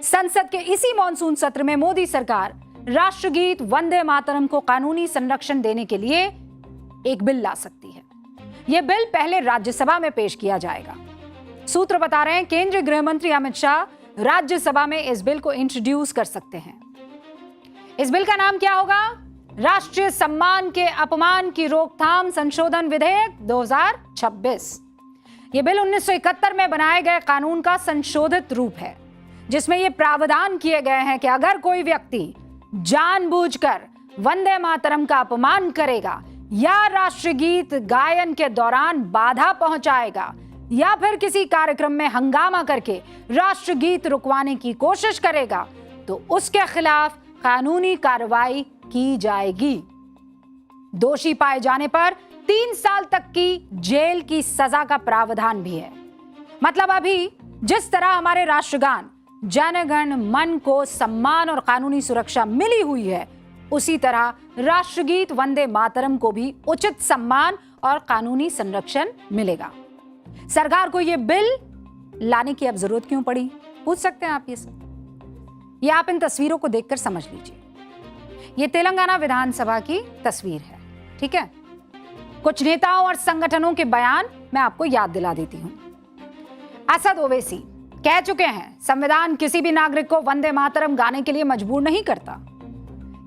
संसद के इसी मॉनसून सत्र में मोदी सरकार राष्ट्रगीत वंदे मातरम को कानूनी संरक्षण देने के लिए एक बिल ला सकती है। यह बिल पहले राज्यसभा में पेश किया जाएगा। सूत्र बता रहे हैं केंद्रीय गृह मंत्री अमित शाह राज्यसभा में इस बिल को इंट्रोड्यूस कर सकते हैं। इस बिल का नाम क्या होगा? राष्ट्रीय सम्मान के अपमान की रोकथाम संशोधन विधेयक 2026। यह बिल 1971 में बनाए गए कानून का संशोधित रूप है, जिसमें यह प्रावधान किए गए हैं कि अगर कोई व्यक्ति जानबूझकर वंदे मातरम का अपमान करेगा या राष्ट्रीय गीत गायन के दौरान बाधा पहुंचाएगा या फिर किसी कार्यक्रम में हंगामा करके राष्ट्रीय गीत रुकवाने की कोशिश करेगा तो उसके खिलाफ कानूनी कार्रवाई की जाएगी। दोषी पाए जाने पर 3 साल तक की जेल की सजा का प्रावधान भी है। मतलब अभी जिस तरह हमारे राष्ट्रगान जन गण मन को सम्मान और कानूनी सुरक्षा मिली हुई है, उसी तरह राष्ट्रगीत वंदे मातरम को भी उचित सम्मान और कानूनी संरक्षण मिलेगा। सरकार को यह बिल लाने की अब जरूरत क्यों पड़ी, पूछ सकते हैं आप ये सब। ये आप इन तस्वीरों को देखकर समझ लीजिए। ये तेलंगाना विधानसभा की तस्वीर है, ठीक है। कुछ नेताओं और संगठनों के बयान मैं आपको याद दिला देती हूं। असद ओवैसी कह चुके हैं संविधान किसी भी नागरिक को वंदे मातरम गाने के लिए मजबूर नहीं करता।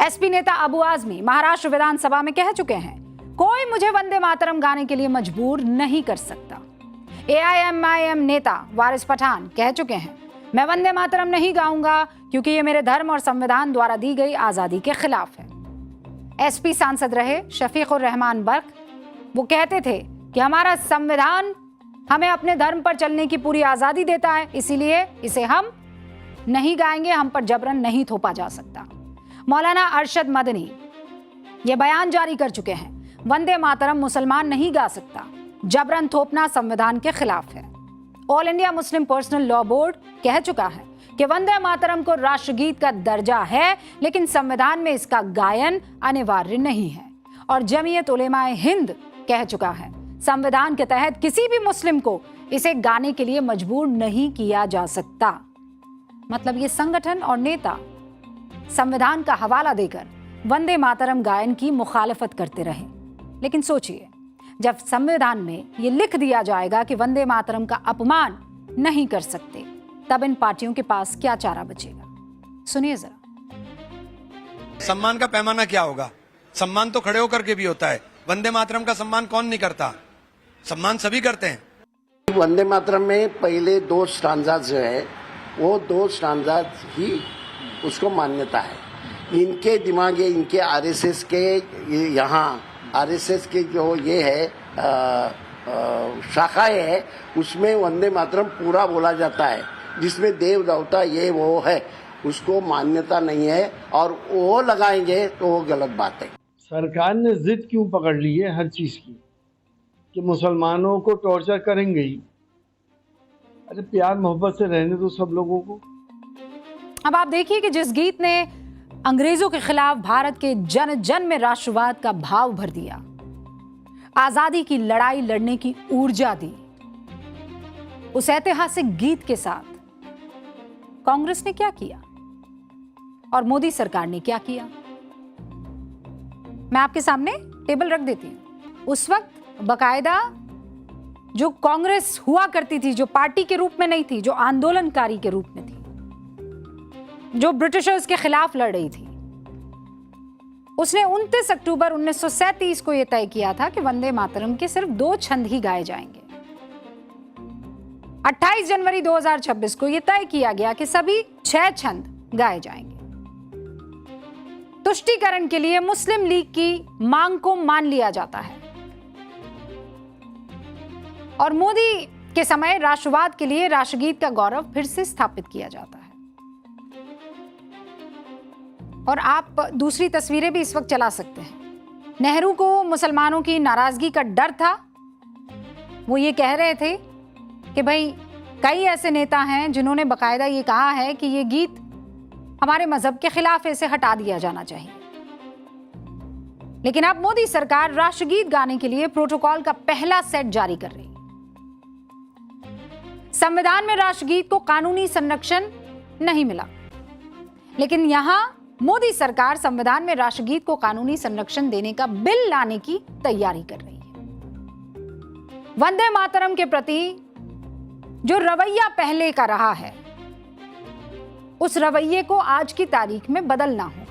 एसपी नेता अबू आजमी महाराष्ट्र विधानसभा में कह चुके हैं कोई मुझे वंदे मातरम गाने के लिए मजबूर नहीं कर सकता। एआईएमआईएम नेता वारिस पठान कह चुके हैं मैं वंदे मातरम नहीं गाऊंगा क्योंकि ये मेरे धर्म और संविधान द्वारा दी गई आजादी के खिलाफ है। एसपी सांसद रहे शफीक उर रहमान बर्क, वो कहते थे कि हमारा संविधान हमें अपने धर्म पर चलने की पूरी आजादी देता है, इसीलिए इसे हम नहीं गाएंगे, हम पर जबरन नहीं थोपा जा सकता। मौलाना अरशद मदनी ये बयान जारी कर चुके हैं वंदे मातरम मुसलमान नहीं गा सकता, जबरन थोपना संविधान के खिलाफ है। All India Muslim personal law board कह चुका है कि वंदे मातरम को राष्ट्रगीत का दर्जा है, लेकिन संविधान में इसका गायन अनिवार्य नहीं है। और जमीयत उलेमाए हिंद कह चुका है संविधान के तहत किसी भी मुस्लिम को इसे गाने के लिए मजबूर नहीं किया जा सकता। मतलब ये संगठन और नेता संविधान का हवाला देकर वंदे मातरम गायन की मुखालफत करते रहे। लेकिन सोचिए, जब संविधान में ये लिख दिया जाएगा कि वंदे मातरम का अपमान नहीं कर सकते, तब इन पार्टियों के पास क्या चारा बचेगा? सुनिए जरा। सम्मान का पैमाना क्या होगा? सम्मान तो खड़े होकर के भी होता है। वंदे मातरम का सम्मान कौन नहीं करता? सम्मान सभी करते हैं। वंदे मातरम में पहले 2 स्टांजा जो है वो 2 स्टांजा ही उसको मान्यता है। इनके दिमाग इनके आरएसएस के यहाँ आरएसएस के जो ये है शाखाएं है, उसमें वंदे मातरम पूरा बोला जाता है, जिसमें देव देवता ये वो है, उसको मान्यता नहीं है और वो लगाएंगे तो वो गलत बात है। सरकार ने जिद क्यों पकड़ ली है हर चीज की कि मुसलमानों को टॉर्चर करेंगे ही? अरे प्यार मोहब्बत से रहने दो सब लोगों को। अब आप देखिए कि जिस गीत ने अंग्रेजों के खिलाफ भारत के जन जन में राष्ट्रवाद का भाव भर दिया, आजादी की लड़ाई लड़ने की ऊर्जा दी, उस ऐतिहासिक गीत के साथ कांग्रेस ने क्या किया और मोदी सरकार ने क्या किया, मैं आपके सामने टेबल रख देती हूं। उस वक्त बकायदा जो कांग्रेस हुआ करती थी, जो पार्टी के रूप में नहीं थी, जो आंदोलनकारी के रूप में थी, जो ब्रिटिशर्स के खिलाफ लड़ रही थी, उसने 29 अक्टूबर 1937 को यह तय किया था कि वंदे मातरम के सिर्फ 2 छंद ही गाए जाएंगे। 28 जनवरी 2026 को यह तय किया गया कि सभी 6 छंद गाए जाएंगे। तुष्टीकरण के लिए मुस्लिम लीग की मांग को मान लिया जाता है और मोदी के समय राष्ट्रवाद के लिए राष्ट्रगीत का गौरव फिर से स्थापित किया जाता है। और आप दूसरी तस्वीरें भी इस वक्त चला सकते हैं। नेहरू को मुसलमानों की नाराजगी का डर था। वो ये कह रहे थे कि भाई कई ऐसे नेता हैं जिन्होंने बकायदा ये कहा है कि ये गीत हमारे मजहब के खिलाफ है, इसे हटा दिया जाना चाहिए। लेकिन अब मोदी सरकार राष्ट्रगीत गाने के लिए प्रोटोकॉल का पहला सेट जारी कर रही है। संविधान में राष्ट्रगीत को कानूनी संरक्षण नहीं मिला। लेकिन यहां मोदी सरकार संविधान में राष्ट्रगीत को कानूनी संरक्षण देने का बिल लाने की तैयारी कर रही है। वंदे मातरम के प्रति जो रवैया पहले का रहा है, उस रवैये को आज की तारीख में बदलना होगा।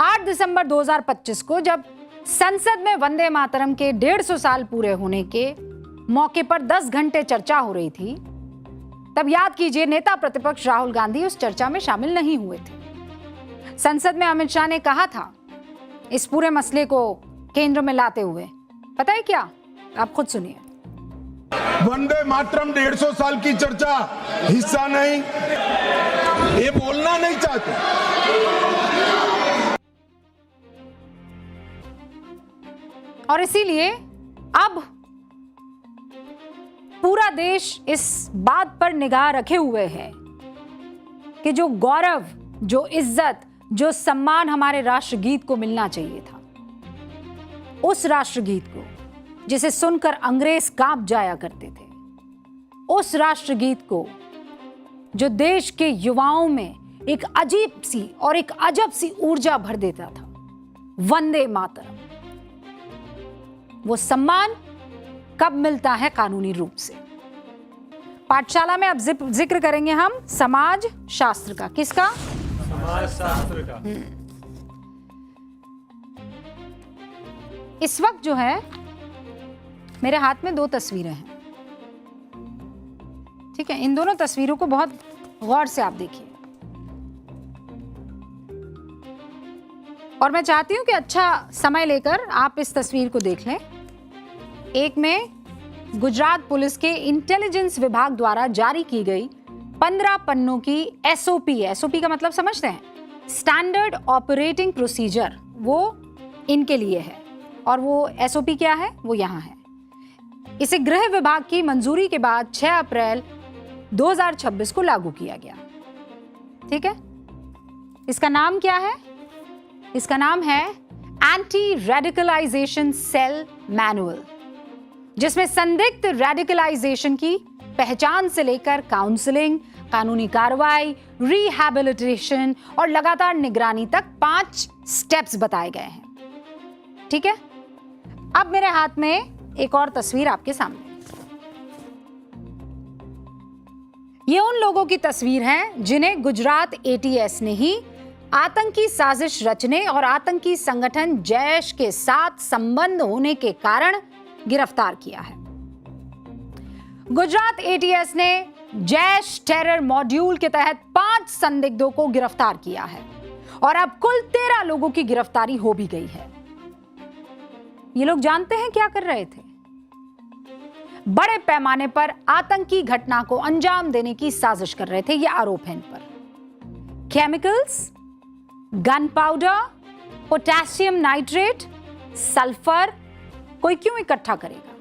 8 दिसंबर 2025 को जब संसद में वंदे मातरम के 150 साल पूरे होने के मौके पर 10 घंटे चर्चा हो रही थी, तब याद कीजिए नेता प्रतिपक्ष राहुल गांधी उस चर्चा में शामिल नहीं हुए थे। संसद में अमित शाह ने कहा था इस पूरे मसले को केंद्र में लाते हुए, पता है क्या? आप खुद सुनिए। वंदे मातरम 150 साल की चर्चा हिस्सा नहीं, ये बोलना नहीं चाहते। और इसीलिए अब पूरा देश इस बात पर निगाह रखे हुए है कि जो गौरव, जो इज्जत, जो सम्मान हमारे राष्ट्रगीत को मिलना चाहिए था, उस राष्ट्रगीत को जिसे सुनकर अंग्रेज कांप जाया करते थे, उस राष्ट्रगीत को जो देश के युवाओं में एक अजीब सी और एक अजब सी ऊर्जा भर देता था, वंदे मातरम, वो सम्मान कब मिलता है कानूनी रूप से? पाठशाला में अब जिक्र करेंगे हम समाज शास्त्र का। किसका? समाज शास्त्र का। इस वक्त जो है मेरे हाथ में 2 तस्वीरें हैं, ठीक है? इन दोनों तस्वीरों को बहुत गौर से आप देखिए और मैं चाहती हूं कि अच्छा समय लेकर आप इस तस्वीर को देख लें। एक में गुजरात पुलिस के इंटेलिजेंस विभाग द्वारा जारी की गई 15 पन्नों की एसओपी का मतलब समझते हैं, स्टैंडर्ड ऑपरेटिंग प्रोसीजर, वो इनके लिए है। और वो एसओपी क्या है वो यहां है। इसे गृह विभाग की मंजूरी के बाद 6 अप्रैल 2026 को लागू किया गया, ठीक है? इसका नाम क्या है? इसका नाम है एंटी रेडिकलाइजेशन सेल मैनुअल, जिसमें संदिग्ध रेडिकलाइजेशन की पहचान से लेकर काउंसलिंग, कानूनी कार्रवाई, रिहैबिलिटेशन और लगातार निगरानी तक 5 स्टेप्स बताए गए हैं, ठीक है? अब मेरे हाथ में एक और तस्वीर आपके सामने, ये उन लोगों की तस्वीर है जिन्हें गुजरात एटीएस ने ही आतंकी साजिश रचने और आतंकी संगठन जैश के साथ संबंध होने के कारण गिरफ्तार किया है। गुजरात एटीएस ने जैश टेरर मॉड्यूल के तहत 5 संदिग्धों को गिरफ्तार किया है और अब कुल 13 लोगों की गिरफ्तारी हो भी गई है। ये लोग जानते हैं क्या कर रहे थे? बड़े पैमाने पर आतंकी घटना को अंजाम देने की साजिश कर रहे थे, ये आरोप है इन पर। Chemicals, gun powder, potassium nitrate, sulphur, कोई क्यों इकट्ठा करेगा?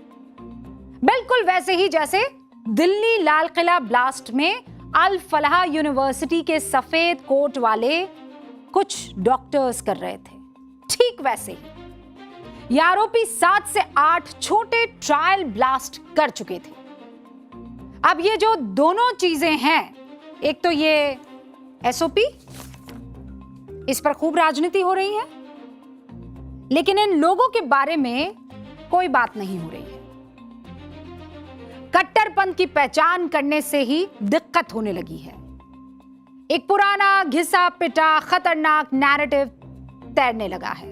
बिल्कुल वैसे ही जैसे दिल्ली लाल किला ब्लास्ट में अल फलाह यूनिवर्सिटी के सफेद कोट वाले कुछ डॉक्टर्स कर रहे थे, ठीक वैसे ही ये आरोपी 7 से 8 छोटे ट्रायल ब्लास्ट कर चुके थे। अब ये जो दोनों चीजें हैं, एक तो ये एसओपी, इस पर खूब राजनीति हो रही है, लेकिन इन लोगों के बारे में कोई बात नहीं हो रही है। कट्टरपंथ की पहचान करने से ही दिक्कत होने लगी है। एक पुराना घिसा पिटा खतरनाक नैरेटिव तैरने लगा है।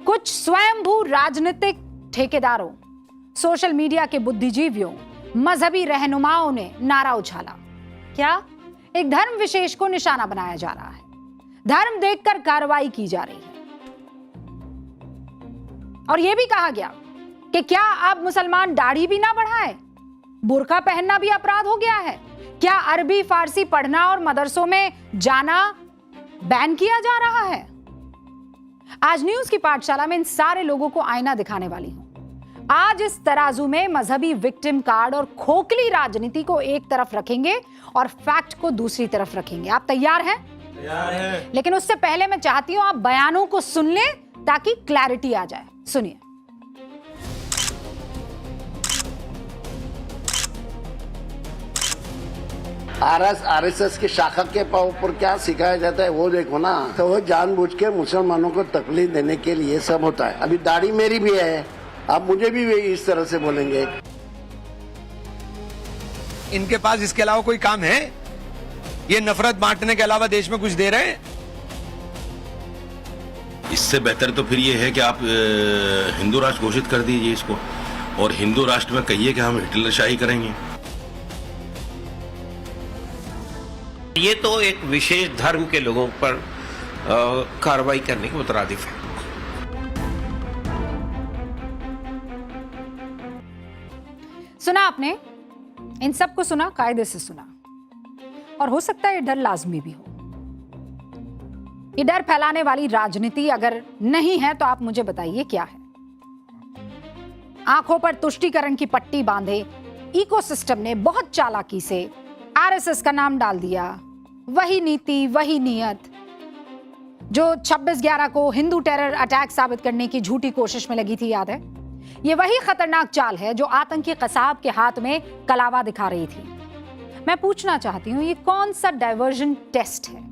कुछ स्वयंभू राजनीतिक ठेकेदारों, सोशल मीडिया के बुद्धिजीवियों, मजहबी रहनुमाओं ने नारा उछाला। क्या? एक धर्म विशेष को निशाना बनाया जा रहा है, धर्म देखकर कार्रवाई की जा रही है। और यह भी कहा गया कि क्या अब मुसलमान दाढ़ी भी ना बढ़ाए, बुर्का पहनना भी अपराध हो गया है? क्या अरबी फारसी पढ़ना और मदरसों में जाना बैन किया जा रहा है? आज न्यूज की पाठशाला में इन सारे लोगों को आईना दिखाने वाली हूं। आज इस तराजू में मजहबी विक्टिम कार्ड और खोखली राजनीति को एक तरफ रखेंगे और फैक्ट को दूसरी तरफ रखेंगे। आप तैयार हैं? तैयार है। लेकिन उससे पहले मैं चाहती हूं आप बयानों को सुन लें ताकि क्लैरिटी आ जाए। सुनिए। आरएसएस की शाखा के ऊपर क्या सिखाया जाता है वो देखो ना। तो वो जानबूझ के मुसलमानों को तकलीफ देने के लिए सब होता है। अभी दाढ़ी मेरी भी है, आप मुझे भी इस तरह से बोलेंगे। इनके पास इसके अलावा कोई काम है? ये नफरत बांटने के अलावा देश में कुछ दे रहे हैं? इससे बेहतर तो फिर ये है कि आप हिंदू राष्ट्र घोषित कर दीजिए इसको, और हिंदू राष्ट्र में कहिए कि हम हिटलरशाही करेंगे। ये तो एक विशेष धर्म के लोगों पर कार्रवाई करने के मुतरादिफ है। सुना आपने, इन सबको सुना, कायदे से सुना, और हो सकता है ये डर लाजमी भी हो। ये डर फैलाने वाली राजनीति अगर नहीं है तो आप मुझे बताइए क्या है। आंखों पर तुष्टीकरण की पट्टी बांधे इकोसिस्टम ने बहुत चालाकी से आरएसएस का नाम डाल दिया। वही नीति, वही नियत जो 26/11 को हिंदू टेरर अटैक साबित करने की झूठी कोशिश में लगी थी, याद है? ये वही खतरनाक चाल है जो आतंकी कसाब के हाथ में कलावा दिखा रही थी। मैं पूछना चाहती हूं, ये कौन सा डाइवर्जन टेस्ट है?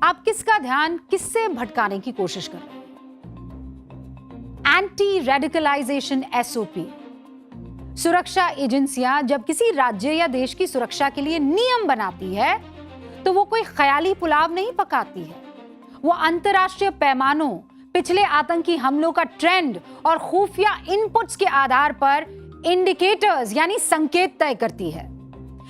आप किसका ध्यान किससे भटकाने की कोशिश कर रहे हैं? Anti radicalization SOP. सुरक्षा एजेंसियां जब किसी राज्य या देश की सुरक्षा के लिए नियम बनाती है तो वो कोई ख्याली पुलाव नहीं पकाती है। वो अंतर्राष्ट्रीय पैमानों, पिछले आतंकी हमलों का ट्रेंड और खुफिया इनपुट्स के आधार पर इंडिकेटर्स यानी संकेत तय करती है।